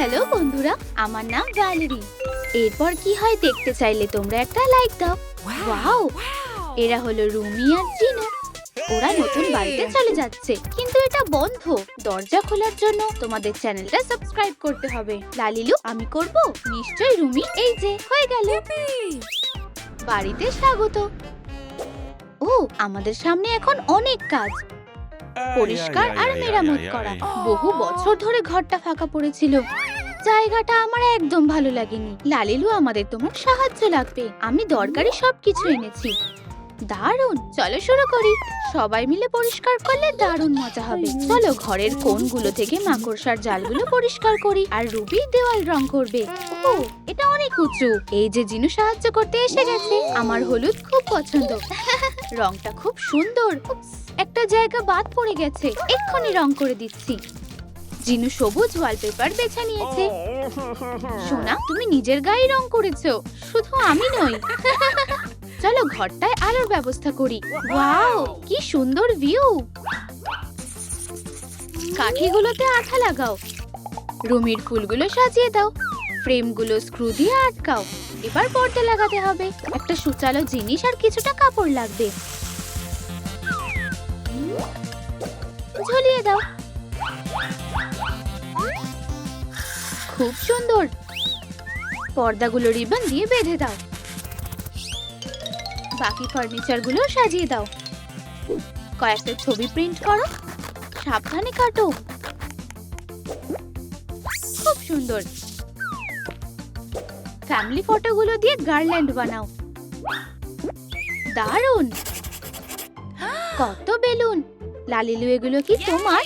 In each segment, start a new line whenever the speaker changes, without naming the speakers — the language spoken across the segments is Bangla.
হ্যালো বন্ধুরা, আমার নাম ভ্যালেরি। এরপর কি হয় দেখতে চাইলে তোমরা একটা লাইক দাও। ওয়াও, এরা হলো রুমি আর জিনু। ওরা নতুন বাড়িতে চলে যাচ্ছে, কিন্তু এটা বন্ধ। দরজা খোলার জন্য তোমাদের চ্যানেলটা সাবস্ক্রাইব করতে হবে। লালিলু, আমি করব? নিশ্চয়ই রুমি। এই যে হয়ে গেল। বাড়িতে স্বাগত। ও, আমাদের সামনে এখন অনেক কাজ, পরিষ্কার আর মেরামত করা। বহু বছর ধরে ঘরটা ফাঁকা পড়েছিল। জায়গাটা আমার একদম ভালো লাগেনি। লালিলু, আমাদের তোমার সাহায্য লাগবে। আমি দরকারি সবকিছু এনেছি। দারুণ, চলো শুরু করি। সবাই মিলে পরিষ্কার করলে দারুণ মজা হবে। চলো ঘরের কোণগুলো থেকে মাকড়সার জালগুলো পরিষ্কার করি। আর রুবি দেওয়াল রং করবে। ও, এটা অনেক উঁচু। এই যে জিনু সাহায্য করতে এসে গেছে। আমার হলুদ খুব পছন্দ। রংটা খুব সুন্দর। একটা জায়গা বাদ পড়ে গেছে, এক্ষুনি রং করে দিচ্ছি। জিনু সবুজ ওয়ালপেপার বেছে নিয়েছে। সোনা, তুমি নিজের গায়ে রং করেছো, শুধু আমি নই। চলো ঘরটায় আলোর ব্যবস্থা করি। ওয়াও, কি সুন্দর ভিউ। কাঠিগুলোতে আঠা লাগাও। রুমির ফুলগুলো সাজিয়ে দাও। ফ্রেমগুলো স্ক্রু দিয়ে আটকাও। এবার পর্দা লাগাতে হবে। একটা সুচালো জিনিস আর কিছুটা কাপড় লাগবে। ঝুলিয়ে দাও। খুব সুন্দর। পর্দাগুলো রিবন দিয়ে বেঁধে দাও। বাকি ফার্নিচার গুলো সাজিয়ে দাও। কয়েকটা ছবি প্রিন্ট করো। সাবধানে কাটো। খুব সুন্দর। ফ্যামিলি ফটোগুলো দিয়ে গার্ল্যান্ড বানাও। দারুণ। কত বেলুন। লালিলু, এগুলো কি তোমার?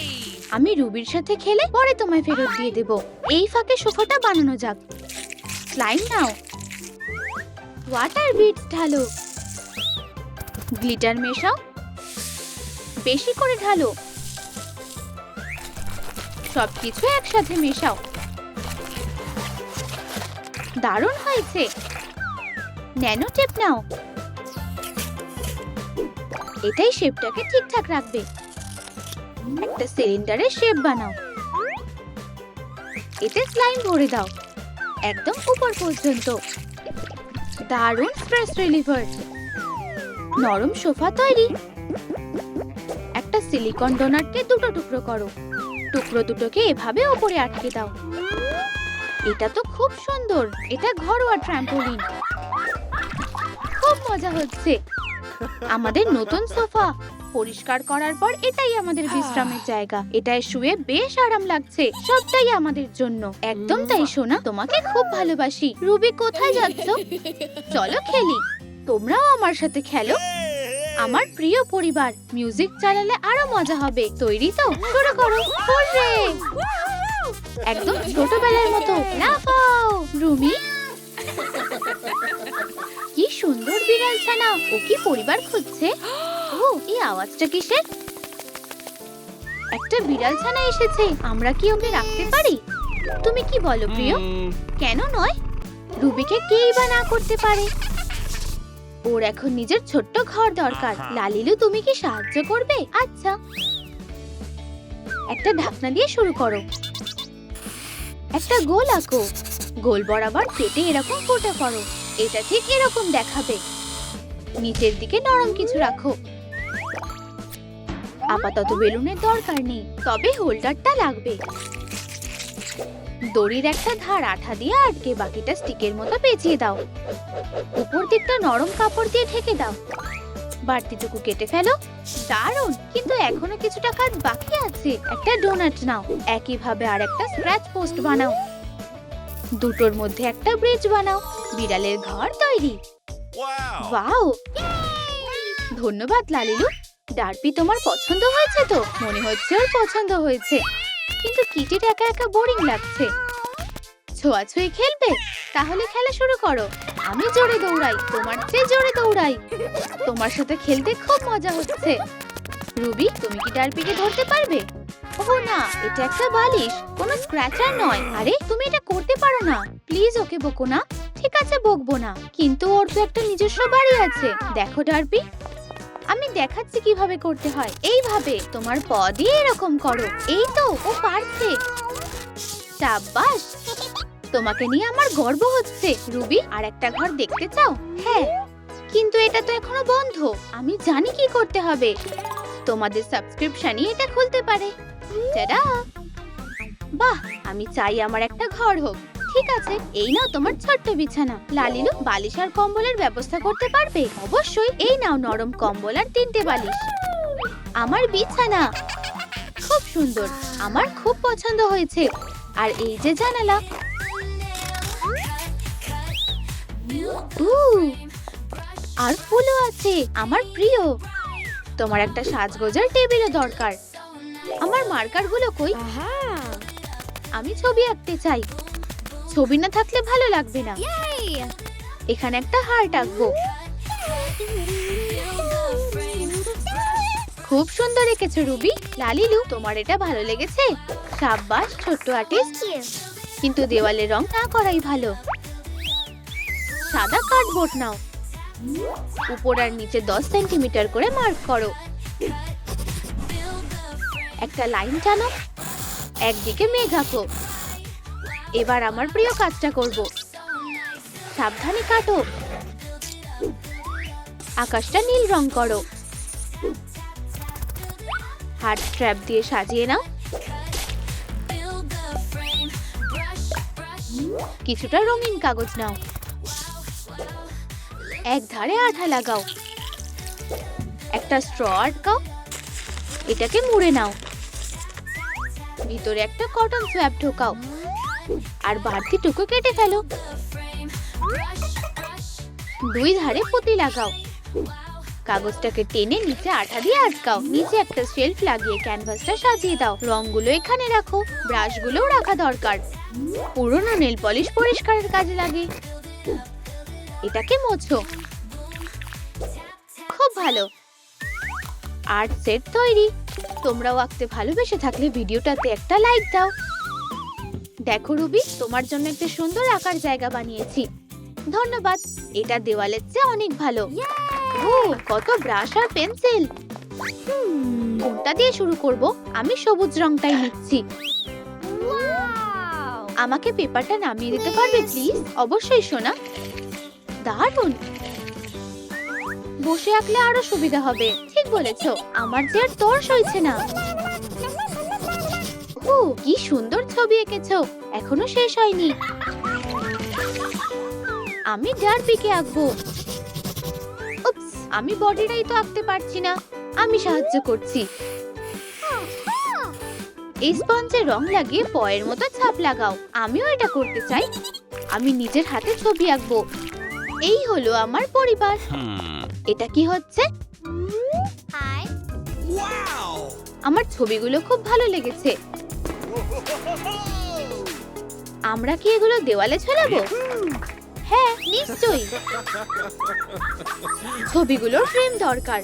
আমি রুবির সাথে খেলে পরে তোমায় ফেরত দিয়ে দেব। এই ফাঁকে সোফাটা বানানো যাক। স্লাইম নাও। ওয়াটার বিটস ঢালো। গ্লিটার মেশাও। বেশি করে ঢালো। সবকিছু একসাথে মেশাও। দারুণ হয়েছে। ন্যানো টেপ নাও। এটাই শেপটাকে ঠিকঠাক রাখবে। একটা সিলিন্ডারের শেপ বানাও। এতে স্লাইম ভরে দাও, একদম উপর পর্যন্ত। দারুণ স্ট্রেস রিলিভার। নরম সোফা তৈরি। একটা সিলিকন ডোনাটকে দুটো টুকরো করো। টুকরো দুটোকে এভাবে উপরে আটকে দাও। এটা তো খুব সুন্দর। এটা ঘরোয়া ট্র্যাম্পোলিন। খুব মজা হচ্ছে। আমাদের নতুন সোফা পরিষ্কার করার পর এটাই আমাদের বিশ্রামের জায়গা। এটায় শুয়ে বেশ আরাম লাগছে। সবটাই আমাদের জন্য। একদম তাই সোনা, তোমাকে খুব ভালোবাসি। রুবি, কোথায় যাচ্ছ? চলো খেলি। তোমরাও আমার সাথে খেলো। আমার প্রিয় পরিবার। মিউজিক চালালে আরো মজা হবে। তৈরি তো? শুরু করো। হুররে! একদম ছোটবেলার মতো লাফাও। রুমি, কি সুন্দর বিড়াল ছানা। ও কি পরিবার খুঁজছে? ও, এই আওয়াজটা কিসের? একটা বিড়াল ছানা এসেছে। আমরা কি ওকে রাখতে পারি? তুমি কি বলো প্রিয়? কেন নয়? রুবিকে কেই বা না করতে পারে। ওর এখন নিজের ছোট্ট ঘর দরকার। লালিলু, তুমি কি সাহায্য করবে? আচ্ছা, একটা ঢাকনা দিয়ে শুরু করো। একটা গোল আঁকো। গোল বরাবর কেটে এরকম ফোঁটা করো। এটা ঠিক এরকম দেখাবে। নিচের দিকে নরম কিছু রাখো। আপাতত বেলুনের দরকার নেই, তবে হোল্ডারটা লাগবে। দড়ির একটা ধার আঠা দিয়ে আটকে বাকিটা স্টিকের মতো পেঁচিয়ে দাও। উপর দিকটা নরম কাপড় দিয়ে ঢেকে দাও। বাড়তিটুকু কেটে ফেলো। দারুণ, কিন্তু এখনো কিছুটা কাজ বাকি আছে। একটা ডোনাট নাও। একইভাবে আর একটা স্ক্র্যাচ পোস্ট বানাও। দুটোর মধ্যে একটা ব্রিজ বানাও। বিড়ালের ঘর তৈরি। ওয়াও, ধন্যবাদ লালিলু। ডার্পি, তোমার পছন্দ হয়েছে তো? মনে হচ্ছে ওর পছন্দ হয়েছে, কিন্তু কিটির একা একা বোরিং লাগছে। ছোঁয়াছুঁই খেলবে? তাহলে খেলা শুরু করো। আমি জোরে দৌড়াই, তোমার চেয়ে জোরে দৌড়াই। তোমার সাথে খেলতে খুব মজা হচ্ছে। রুবি, তুমি কি ডার্পিকে ধরতে পারবে? ওহ না, এটা একটা বালিশ, কোনো স্ক্র্যাচার নয়। আরে, তুমি এটা করতে পারো না। প্লিজ ওকে বকো না। ঠিক আছে, বকবো না, কিন্তু ওর তো একটা নিজস্ব বাড়ি আছে। দেখো ডার্পি, আমি দেখাচ্ছি কিভাবে করতে হয়। এইভাবে তোমার পা দিয়ে এরকম করো। এই তো, ও পারছে। সাবাস, তোমাকে নিয়ে আমার গর্ব হচ্ছে। রুবি, আর একটা ঘর দেখতে চাও? হ্যাঁ, কিন্তু এটা তো এখনো বন্ধ। আমি জানি কি করতে হবে। তোমাদের সাবস্ক্রিপশনই এটা খুলতে পারে। টাডা! বাহ, আমি চাই আমার একটা ঘর হোক। ঠিক আছে, এই নাও তোমার ছোট্ট বিছানা। লালিলু, বালিশ আর কম্বলের ব্যবস্থা করতে পারবে? অবশ্যই। এই নাও নরম কম্বল আর 3টে বালিশ। আমার বিছানা খুব সুন্দর, আমার খুব পছন্দ হয়েছে। আর এই যে জানালা, আর ফুলও আছে, আমার প্রিয়। তোমার একটা সাজগোজার টেবিলও দরকার। আমার মার্কারগুলো কই? আমি ছবি আঁকতে চাই। ছবি না থাকলে ভালো লাগবে না। এখানে একটা হার্ট আঁকবো। খুব সুন্দর এঁকেছো রুবি। লালিলু, তোমার এটা ভালো লেগেছে? সাব্বাস ছোট্ট আর্টিস্ট। কিন্তু দেওয়ালে রং না করাই ভালো। সাদা কার্ডবোর্ড নাও, উপর আর নিচে 10 সেন্টিমিটার করে মার্ক করো। একটা লাইন টানো, একদিকে মেঘ আঁকো। এবার আমার প্রিয় কাজটা করব। সাবধানে কাটো। আকাশটা নীল রং করো। হার্ট স্ট্র্যাপ দিয়ে সাজিয়ে নাও। কিছুটা রঙিন কাগজ নাও, এক ধারে আঠা লাগাও। একটা স্ট্র আটকাও। এটাকে মুড়ে নাও। ভিতরে একটা কটন সোয়াব ঢোকাও আর বাড়তি টুকু কেটে ফেলো। 2 ধারে পুঁতি লাগাও। কাগজটাকে টেনে নিচে আঠা দিয়ে আটকাও। নিচে একটা শেলফ লাগিয়ে ক্যানভাসটা সাজিয়ে দাও। রংগুলো এখানে রাখো। ব্রাশগুলোও রাখা দরকার। পুরনো নেল পলিশ পরিষ্কারের কাজে লাগে। এটাকে মোছো। খুব ভালো, আর্ট সেট তৈরি। তোমরাও আঁকতে ভালোবেসে থাকলে ভিডিওটাতে একটা লাইক দাও। দেখো রুবি, তোমার জন্য একটা সুন্দর আঁকার জায়গা বানিয়েছি। ধন্যবাদ। এটা দেওয়ালের চেয়ে অনেক ভালো। ও, কত ব্রাশ আর পেন্সিল। কোনটা দিয়ে শুরু করব? আমি সবুজ রংটাই নিচ্ছি। আমাকে পেপারটা নামিয়ে দিতে পারবে প্লিজ? অবশ্যই সোনা। দারুণ, বসে আঁকলে আরো সুবিধা হবে। ঠিক বলেছো, আমার যে আর তর সইছে না। ও, কি সুন্দর ছবি এঁকেছো। এখনো শেষ হয়নি। আমি ডারবিকে আঁকবো। উপস, আমি বডিটাই তো আঁকতে পারছি না। আমি সাহায্য করছি। এই স্পঞ্জে রং লাগিয়ে পয়ের মতো ছাপ লাগাও। আমিও এটা করতে চাই। আমি নিজের হাতে ছবি আঁকবো। এই হলো আমার পরিবার। এটা কি হচ্ছে? আমার ছবিগুলো খুব ভালো লেগেছে। আমরা কি এগুলো দেওয়ালে ঝোলাবো? হ্যাঁ, নিশ্চয়ই। ছবিগুলোর ফ্রেম দরকার।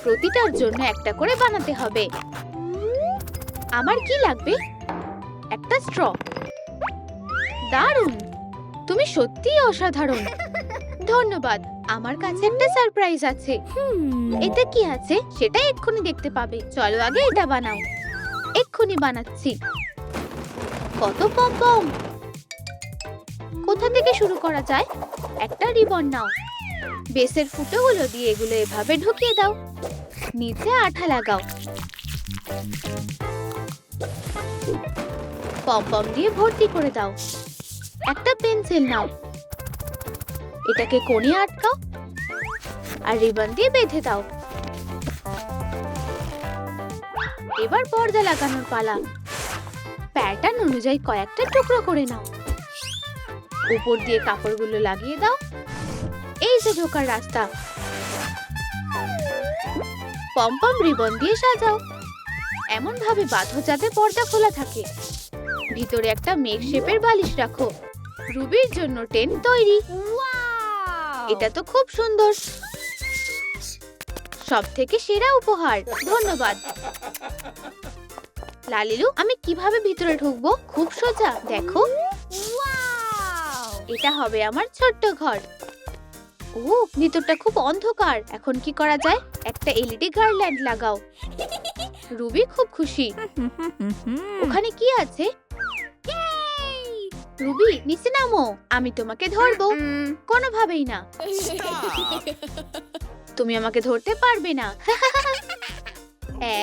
প্রতিটার জন্য একটা করে বানাতে হবে। আমার কি লাগবে? একটা স্ট্র। দারুণ, তুমি সত্যিই অসাধারণ। ধন্যবাদ। আমার কাছে একটা সারপ্রাইজ আছে। এটা কি আছে সেটা এক্ষুনি দেখতে পাবে। চলো আগে এটা বানাও। এক্ষুনি বানাচ্ছি। কত পম। কোথা থেকে শুরু করা যায়? একটা রিবন নাও। বেসের ফুটোগুলো দিয়ে এগুলো এভাবে ঢুকিয়ে দাও। নিচে আঠা লাগাও। পম দিয়ে ভর্তি করে দাও। একটা পেন্সিল নাও। এটাকে কোণে আটকাও আর রিবন দিয়ে বেঁধে দাও। এবার পর্দা লাগানোর পালা। প্যাটার্ন অনুযায়ী কয়েকটা টুকরো করে নাও। উপর দিয়ে কাপড়গুলো লাগিয়ে দাও। এই যে ঢোকার রাস্তা। পম রিবন দিয়ে সাজাও। এমন ভাবে বাঁধো যাতে পর্দা খোলা থাকে। ভিতরে একটা মেঘ শেপের বালিশ রাখো। রুবির জন্য টেন্ট তৈরি। এটা তো খুব সুন্দর। সবথেকে সেরা উপহার। ধন্যবাদ। লালিলু, আমি কিভাবে ভিতরে ঢুকবো? খুব সোজা, দেখো। এটা হবে আমার ছোট্ট ঘর। ও, ভিতরটা খুব অন্ধকার। এখন কি করা যায়? একটা এলইডি গার্ল্যান্ড লাগাও। রুবি খুব খুশি। ওখানে কি আছে? রুবি নিচে নামো, আমি তোমাকে ধরবো। কোনোভাবেই না, তুমি আমাকে ধরতে পারবে না।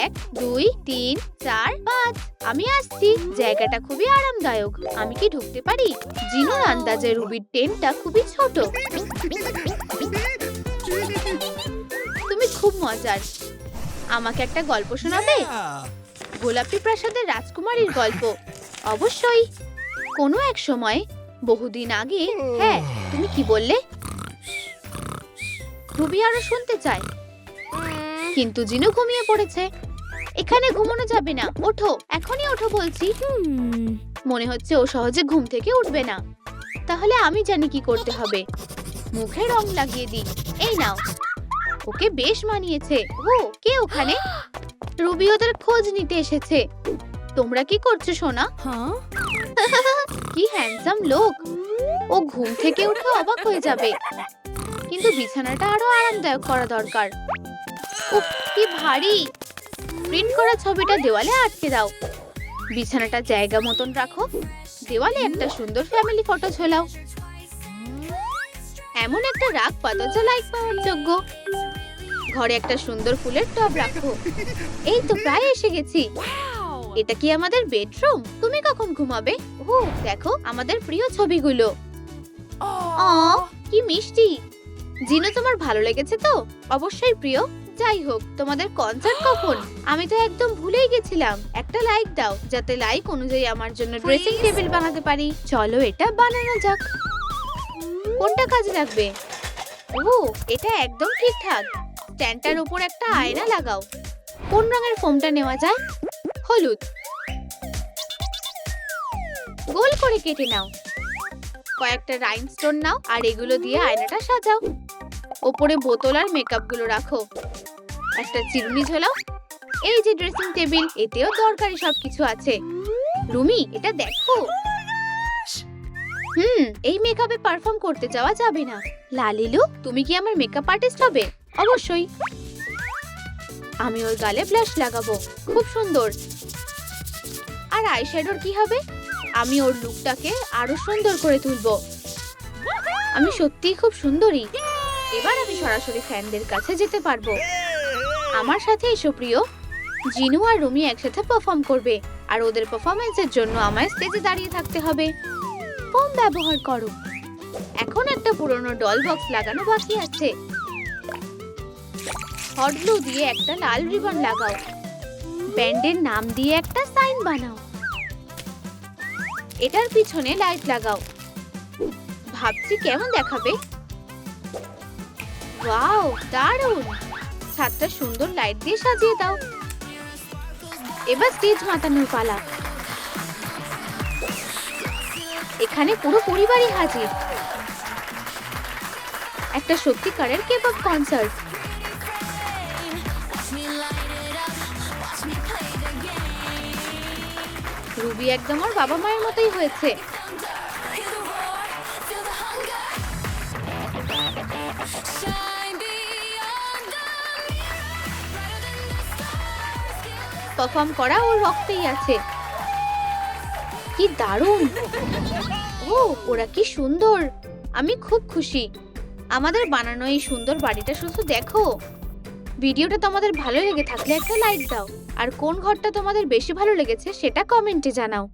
1 2 3 4 5, আমি আসছি। জায়গাটা খুবই আরামদায়ক, আমি কি ঢুকতে পারি? জিনুর আন্দাজে রুবির টেন্টটা খুবই ছোট। তুমি খুব মজার। আমাকে একটা গল্প শোনাবে? গোলাপি প্রাসাদের রাজকুমারীর গল্প। অবশ্যই। কোনো এক সময়, বহুদিন আগে। হ্যাঁ, তুমি কি বললে? রুবি আরো শুনতে চায়, কিন্তু জিনু ঘুমিয়ে পড়েছে। এখানে ঘুমানো যাবে না, ওঠো, এখনই ওঠো বলছি। মনে হচ্ছে ও সহজে ঘুম থেকে উঠবে না। তাহলে আমি জানি কি করতে হবে। মুখে রং লাগিয়ে দিই। এই নাও। ওকে বেশ মানিয়েছে। ও, কে ওখানে? রুবি ওদের খোঁজ নিতে এসেছে। তোমরা কি করছো সোনা? কি হ্যান্ডসাম লোক। ও ঘুম থেকে উঠে অবাক হয়ে যাবে। কিন্তু বিছানাটা আরো আরামদায়ক করা দরকার। উফ, কি ভারী। প্রিন্ট করা ছবিটা দেওয়ালে আটকে দাও। বিছানাটা জায়গা মতন রাখো। দেওয়ালে একটা সুন্দর ফ্যামিলি ফটো ঝোলাও। এমন একটা রাগ পাতা যা লাইক পাওয়ার যোগ্য। ঘরে একটা সুন্দর ফুলের টব রাখো। এই তো প্রায় এসে গেছি। এটা কি আমাদের বেডরুম? তুমি কখন ঘুমাবে? ও দেখো আমাদের প্রিয় ছবিগুলো। কি মিষ্টি। জিনু, তোমার ভালো লেগেছে তো? অবশ্যই প্রিয়। যাই হোক, তোমাদের কনসার্ট কখন? আমি তো একদম ভুলেই গেছিলাম। একটা লাইক দাও, যাতে লাইক অনুযায়ী আমার জন্য ড্রেসিং টেবিল বানাতে পারি। চলো এটা বানানো যাক। কোনটা কাজে লাগবে? ও, এটা একদম ঠিকঠাক। স্ট্যান্ডটার উপর একটা আয়না লাগাও। কোন রঙের ফোমটা নেওয়া যায়? হলুদ। গোল করে কেটে নাও। কয়েকটা রাইনস্টোন নাও আর এগুলো দিয়ে আয়নাটা সাজাও। ওপরে বোতল আর মেকআপ গুলো রাখো। একটা চিরুনি ঝোলাও। এই যে ড্রেসিং টেবিল, এতেও দরকারি সবকিছু আছে। রুমি, এটা দেখো। এই মেকআপে পারফর্ম করতে যাওয়া যাবে না। লালিলু, তুমি কি আমার মেকআপ আর্টিস্ট হবে? অবশ্যই। আমি ওর গালে ব্লাশ লাগাবো। খুব সুন্দর। আর আইশ্যাডোর কি হবে? আমি ওর লুকটাকে আরো সুন্দর করে তুলবো। আমি সত্যিই খুব সুন্দরী। এবার আমি সরাসরি ফ্যানদের কাছে যেতে পারবো। আমার সাথে এসো প্রিয়। জিনু আর রুমি একসাথে পারফর্ম করবে, আর ওদের পারফরম্যান্সের জন্য আমায় স্টেজে দাঁড়িয়ে থাকতে হবে। ফোম ব্যবহার করো। এখন একটা পুরনো ডল বক্স লাগানো বাকি আছে। হট গ্লু দিয়ে একটা লাল রিবন লাগাও। ব্যান্ডের নাম দিয়ে একটা সাইন বানাও। এটার পিছনে লাইট লাগাও। ভাবছি কেমন দেখাবে। ওয়াও, দারুণ। ছাদটা সুন্দর লাইট দিয়ে সাজিয়ে দাও। এবার স্টেজ মাতানোর পালা। এখানে পুরো পরিবারই হাজির। একটা সত্যিকারের কেপপ কনসার্ট। রুবি একদম ওর বাবা মায়ের মতোই হয়েছে। পারফর্ম করা ওর রক্তেই আছে। কি দারুণ। ও, ওরা কি সুন্দর। আমি খুব খুশি। আমাদের বানানো এই সুন্দর বাড়িটা শুধু দেখো। ভিডিওটা তোমাদের ভালো লেগে থাকলে একটা লাইক দাও, আর কোন ঘরটা তোমাদের বেশি ভালো লেগেছে সেটা কমেন্টে জানাও।